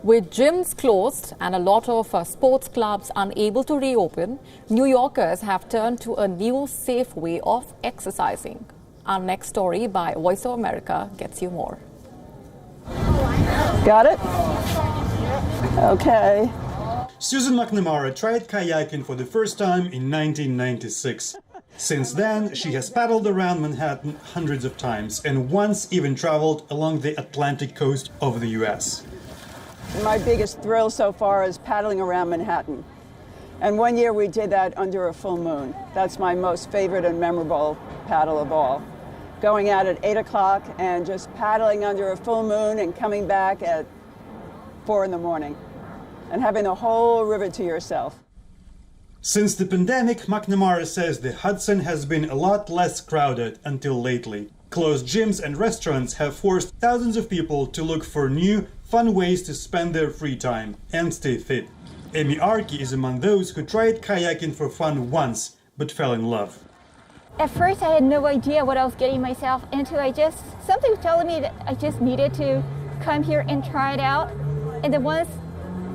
With gyms closed and a lot of sports clubs unable to reopen, New Yorkers have turned to a new safe way of exercising. Our next story by Voice of America gets you more. Got it? Okay. Susan McNamara tried kayaking for the first time in 1996. Since then, she has paddled around Manhattan hundreds of times and once even traveled along the Atlantic coast of the U.S. My biggest thrill so far is paddling around Manhattan. And one year we did that under a full moon. That's my most favorite and memorable paddle of all. Going out at 8 o'clock and just paddling under a full moon and coming back at 4 in the morning and having the whole river to yourself. Since the pandemic, McNamara says the Hudson has been a lot less crowded until lately. Closed gyms and restaurants have forced thousands of people to look for new, fun ways to spend their free time and stay fit. Arkey is among those who tried kayaking for fun once, but fell in love. At first I had no idea what I was getting myself into. Something was telling me that I just needed to come here and try it out. And then once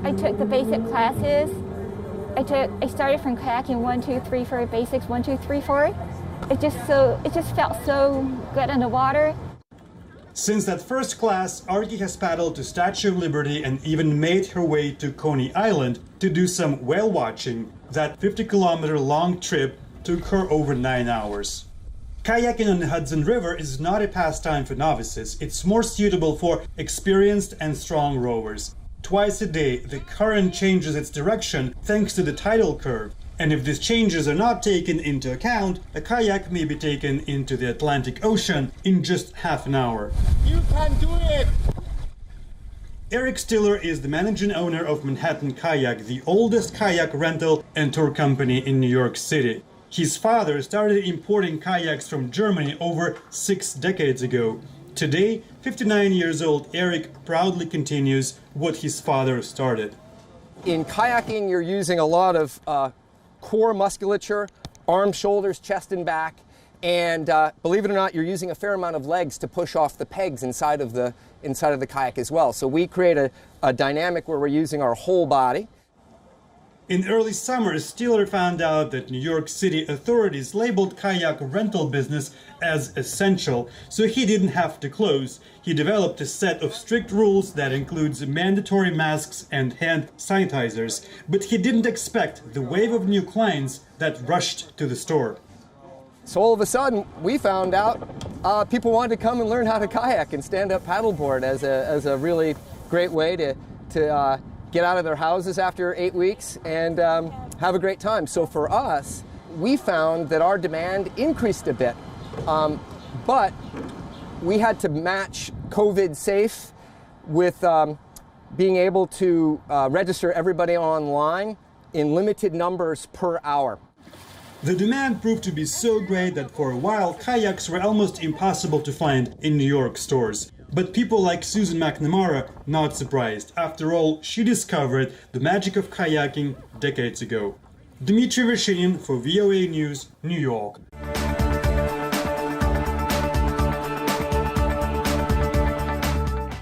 I took the basic classes, I started from kayaking 1, 2, 3, 4 basics, 1, 2, 3, 4. It just felt so good in the water. Since that first class, Arkey has paddled to Statue of Liberty and even made her way to Coney Island to do some whale watching. That 50-kilometer long trip took her over 9 hours. Kayaking on the Hudson River is not a pastime for novices. It's more suitable for experienced and strong rowers. Twice a day, the current changes its direction thanks to the tidal curve. And if these changes are not taken into account, a kayak may be taken into the Atlantic Ocean in just half an hour. You can do it! Eric Stiller is the managing owner of Manhattan Kayak, the oldest kayak rental and tour company in New York City. His father started importing kayaks from Germany over 6 decades ago. Today, 59 years old, Eric proudly continues what his father started. In kayaking, you're using a lot of core musculature, arms, shoulders, chest, and back. And believe it or not, you're using a fair amount of legs to push off the pegs inside of the kayak as well. So we create a dynamic where we're using our whole body. In early summer, Stiller found out that New York City authorities labeled kayak rental business as essential, so he didn't have to close. He developed a set of strict rules that includes mandatory masks and hand sanitizers, but he didn't expect the wave of new clients that rushed to the store. So all of a sudden, we found out people wanted to come and learn how to kayak and stand-up paddleboard as a really great way to get out of their houses after 8 weeks and have a great time. So for us, we found that our demand increased a bit, but we had to match COVID safe with being able to register everybody online in limited numbers per hour. The demand proved to be so great that for a while kayaks were almost impossible to find in New York stores. But people like Susan McNamara not surprised. After all, she discovered the magic of kayaking decades ago. Dmitry Vershinin for VOA News, New York.